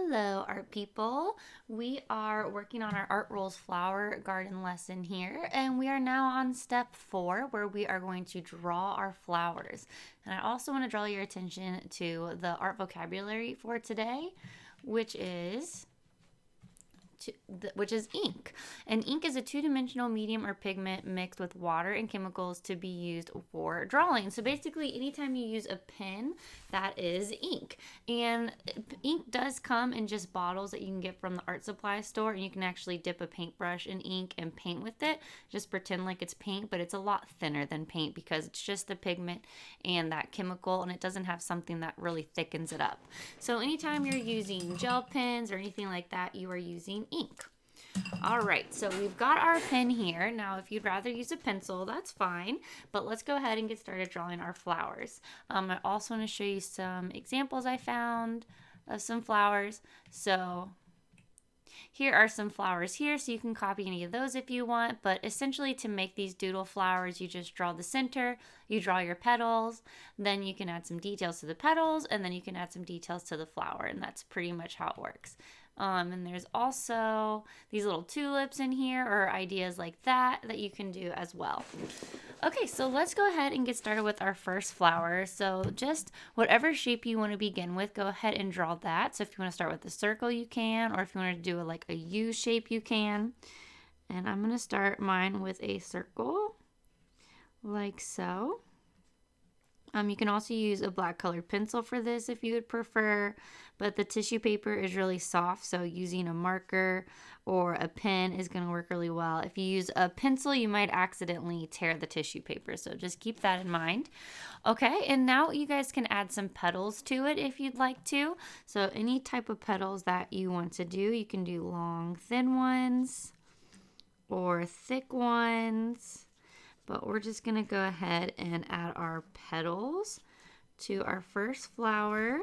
Hello, art people. We are working on our Art Rules flower garden lesson here, and we are now on step 4 where we are going to draw our flowers. And I also want to draw your attention to the art vocabulary for today, which is ink. And ink is a two-dimensional medium or pigment mixed with water and chemicals to be used for drawing. So basically, anytime you use a pen, that is ink. And ink does come in just bottles that you can get from the art supply store, and you can actually dip a paintbrush in ink and paint with it. Just pretend like it's paint, but it's a lot thinner than paint because it's just the pigment and that chemical, and it doesn't have something that really thickens it up. So anytime you're using gel pens or anything like that, you are using ink. All right, so we've got our pen here. Now, if you'd rather use a pencil, that's fine, but let's go ahead and get started drawing our flowers. I also want to show you some examples I found of some flowers. So here are some flowers here, so you can copy any of those if you want, but essentially to make these doodle flowers, you just draw the center, you draw your petals, then you can add some details to the petals, and then you can add some details to the flower, and that's pretty much how it works. And there's also these little tulips in here, or ideas like that you can do as well. Okay, so let's go ahead and get started with our first flower. So just whatever shape you want to begin with, go ahead and draw that. So if you want to start with a circle, you can, or if you want to do like a U shape, you can. And I'm going to start mine with a circle, like so. You can also use a black colored pencil for this if you would prefer, but the tissue paper is really soft, so using a marker or a pen is going to work really well. If you use a pencil, you might accidentally tear the tissue paper, so just keep that in mind. Okay, and now you guys can add some petals to it if you'd like to. So any type of petals that you want to do, you can do long, thin ones or thick ones. But we're just going to go ahead and add our petals to our first flower.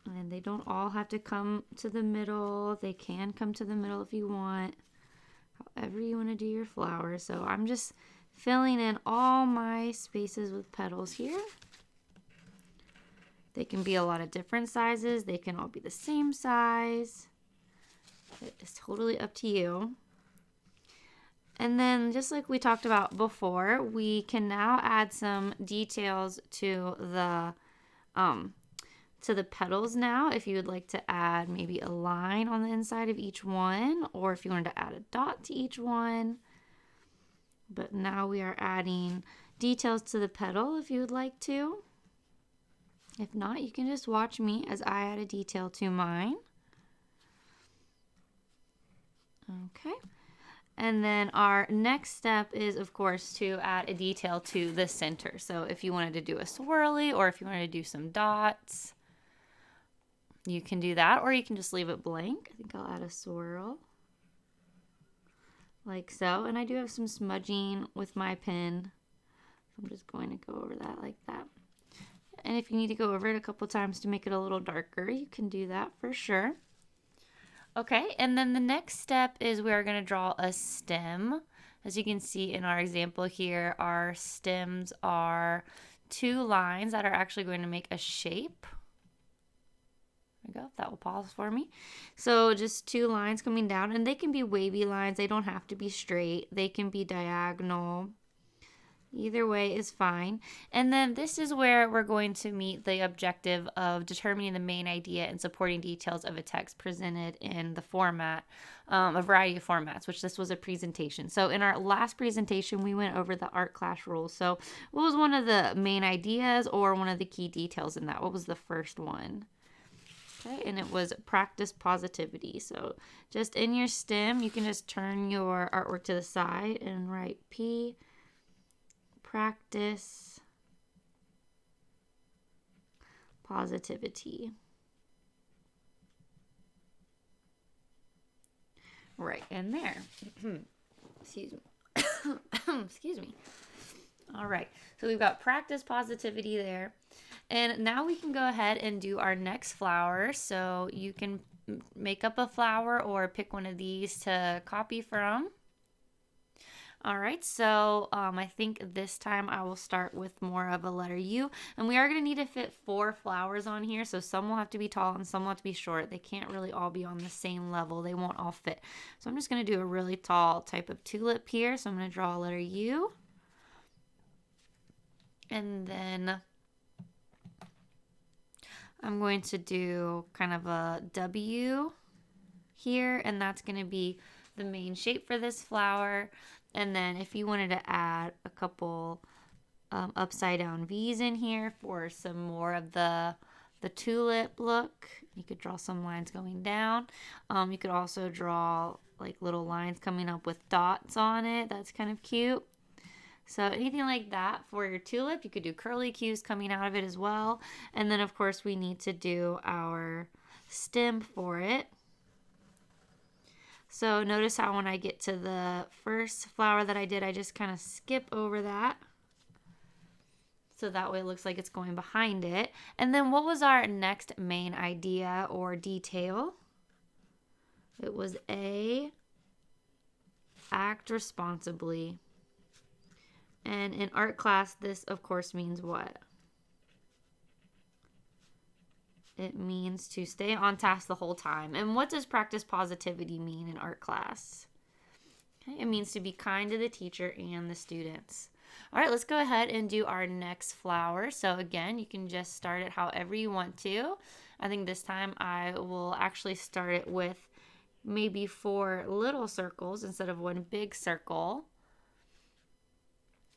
And they don't all have to come to the middle. They can come to the middle if you want. However you want to do your flower. So I'm just filling in all my spaces with petals here. They can be a lot of different sizes. They can all be the same size. It is totally up to you. And then just like we talked about before, we can now add some details to the petals now. If you would like to add maybe a line on the inside of each one, or if you wanted to add a dot to each one. But now we are adding details to the petal if you would like to. If not, you can just watch me as I add a detail to mine. Okay. And then our next step is, of course, to add a detail to the center. So if you wanted to do a swirly or if you wanted to do some dots, you can do that, or you can just leave it blank. I think I'll add a swirl like so. And I do have some smudging with my pen. I'm just going to go over that like that. And if you need to go over it a couple times to make it a little darker, you can do that for sure. Okay, and then the next step is we are going to draw a stem. As you can see in our example here, our stems are 2 lines that are actually going to make a shape. There we go, that will pause for me. So just 2 lines coming down, and they can be wavy lines. They don't have to be straight. They can be diagonal. Either way is fine. And then this is where we're going to meet the objective of determining the main idea and supporting details of a text presented in the format, a variety of formats, which this was a presentation. So in our last presentation, we went over the art class rules. So what was one of the main ideas or one of the key details in that? What was the first one? Okay, and it was practice positivity. So just in your stem, you can just turn your artwork to the side and write P. Practice positivity. Right in there. Excuse me. Excuse me. All right. So we've got practice positivity there. And now we can go ahead and do our next flower. So you can make up a flower or pick one of these to copy from. All right, so I think this time I will start with more of a letter U. And we are going to need to fit 4 flowers on here. So some will have to be tall and some will have to be short. They can't really all be on the same level. They won't all fit. So I'm just going to do a really tall type of tulip here. So I'm going to draw a letter U. And then I'm going to do kind of a W here. And that's going to be the main shape for this flower. And then if you wanted to add a couple upside down V's in here for some more of the tulip look, you could draw some lines going down. You could also draw like little lines coming up with dots on it. That's kind of cute. So anything like that for your tulip. You could do curly cues coming out of it as well. And then of course we need to do our stem for it. So notice how when I get to the first flower that I did, I just kind of skip over that. So that way it looks like it's going behind it. And then what was our next main idea or detail? It was A, act responsibly. And in art class, this of course means what? It means to stay on task the whole time. And what does practice positivity mean in art class? Okay, it means to be kind to the teacher and the students. All right, let's go ahead and do our next flower. So again, you can just start it however you want to. I think this time I will actually start it with maybe 4 little circles instead of 1 big circle.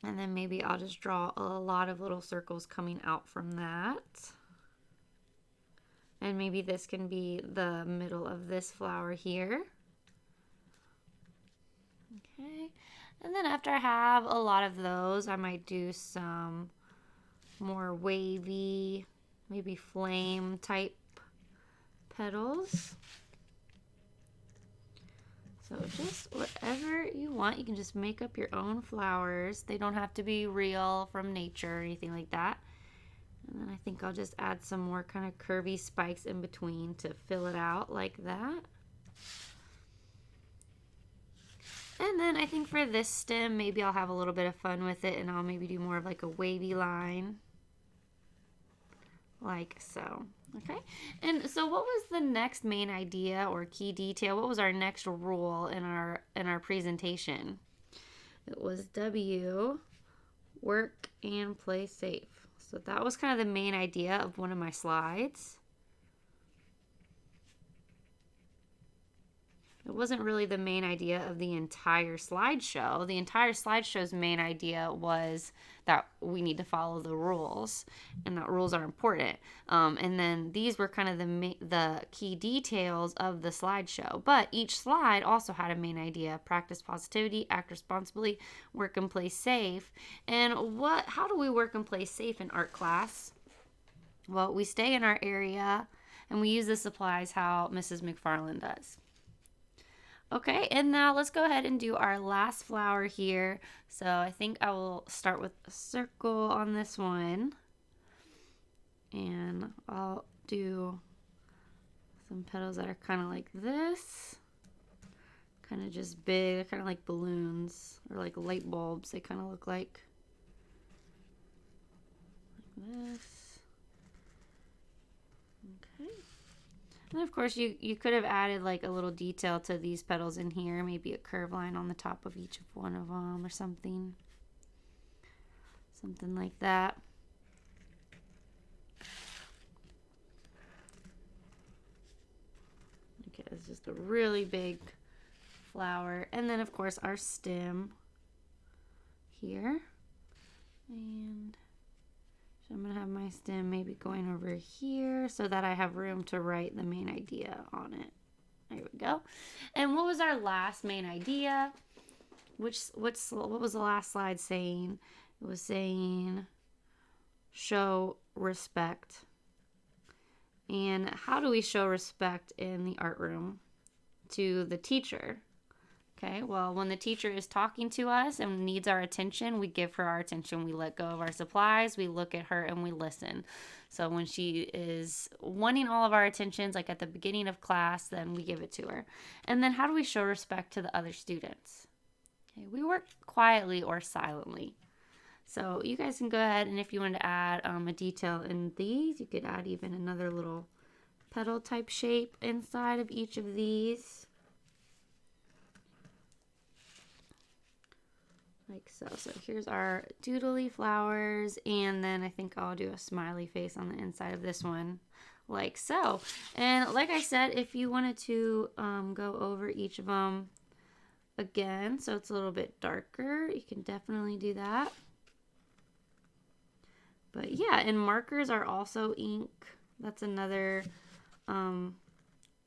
And then maybe I'll just draw a lot of little circles coming out from that. And maybe this can be the middle of this flower here. Okay. And then after I have a lot of those, I might do some more wavy, maybe flame type petals. So just whatever you want. You can just make up your own flowers. They don't have to be real from nature or anything like that. And then I think I'll just add some more kind of curvy spikes in between to fill it out like that. And then I think for this stem, maybe I'll have a little bit of fun with it and I'll maybe do more of like a wavy line. Like so. Okay. And so what was the next main idea or key detail? What was our next rule in our presentation? It was W, work and play safe. So that was kind of the main idea of one of my slides. It wasn't really the main idea of the entire slideshow. The entire slideshow's main idea was that we need to follow the rules and that rules are important. And then these were kind of the key details of the slideshow. But each slide also had a main idea: practice positivity, act responsibly, work and play safe. And how do we work and play safe in art class? Well, we stay in our area and we use the supplies how Mrs. McFarland does. Okay, and now let's go ahead and do our last flower here. So I think I will start with a circle on this one. And I'll do some petals that are kind of like this. Kind of just big, kind of like balloons or like light bulbs. They kind of look like this. Okay. And of course you could have added like a little detail to these petals in here, maybe a curve line on the top of each one of them or something like that. Okay, it's just a really big flower. And then of course our stem here. And so I'm going to have my stem maybe going over here so that I have room to write the main idea on it. There we go. And what was our last main idea? What was the last slide saying? It was saying show respect. And how do we show respect in the art room? To the teacher. Okay, well, when the teacher is talking to us and needs our attention, we give her our attention. We let go of our supplies, we look at her, and we listen. So when she is wanting all of our attentions, like at the beginning of class, then we give it to her. And then how do we show respect to the other students? Okay, we work quietly or silently. So you guys can go ahead, and if you wanted to add a detail in these, you could add even another little petal type shape inside of each of these. Like so. So here's our doodly flowers, and then I think I'll do a smiley face on the inside of this one, like so. And like I said, if you wanted to go over each of them again, so it's a little bit darker, you can definitely do that. But yeah, and markers are also ink. That's another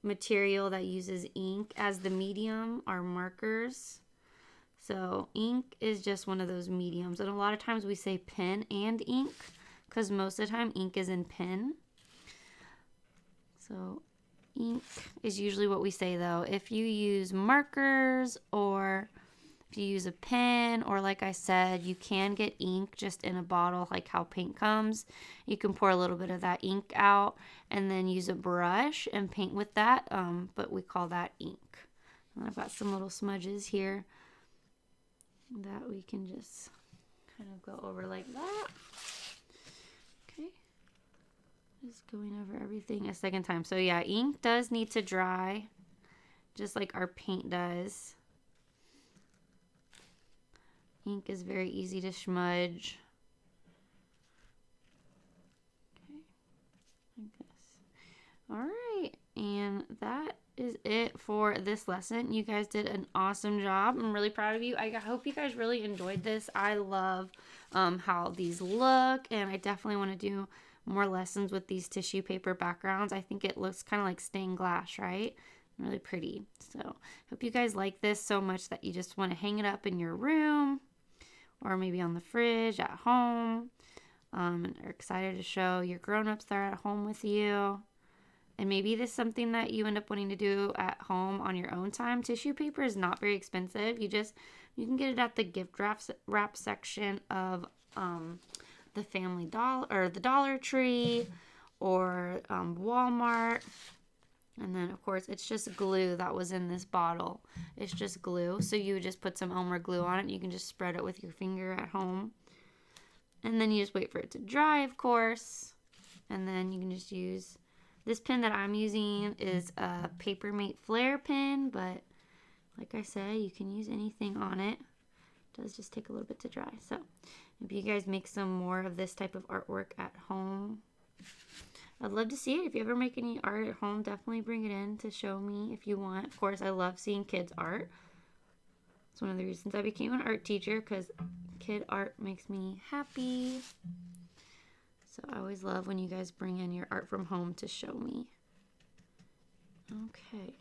material that uses ink as the medium, are markers. So ink is just one of those mediums. And a lot of times we say pen and ink because most of the time ink is in pen. So ink is usually what we say though. If you use markers, or if you use a pen, or like I said, you can get ink just in a bottle like how paint comes. You can pour a little bit of that ink out and then use a brush and paint with that, but we call that ink. And I've got some little smudges here that we can just kind of go over like that. Okay. Just going over everything a second time. So yeah, ink does need to dry just like our paint does. Ink is very easy to smudge. Okay, like this. All right, and that is it for this lesson. You guys did an awesome job. I'm really proud of you. I hope you guys really enjoyed this. I love how these look, and I definitely want to do more lessons with these tissue paper backgrounds. I think it looks kind of like stained glass, right? Really pretty. So hope you guys like this so much that you just want to hang it up in your room, or maybe on the fridge at home, and are excited to show your grown-ups that are at home with you. And maybe this is something that you end up wanting to do at home on your own time. Tissue paper is not very expensive. You can get it at the gift wrap section of the Family Dollar or the Dollar Tree, or Walmart. And then, of course, it's just glue that was in this bottle. It's just glue. So you would just put some Elmer glue on it. You can just spread it with your finger at home. And then you just wait for it to dry, of course. And then you can just use... This pen that I'm using is a Papermate Flare pen. But like I said, you can use anything on it. It does just take a little bit to dry. So if you guys make some more of this type of artwork at home, I'd love to see it. If you ever make any art at home, definitely bring it in to show me if you want. Of course, I love seeing kids' art. It's one of the reasons I became an art teacher, because kid art makes me happy. So I always love when you guys bring in your art from home to show me. Okay,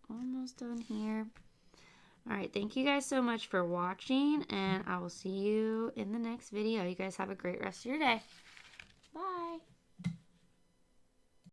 almost done here. All right, thank you guys so much for watching, and I will see you in the next video. You guys have a great rest of your day. Bye.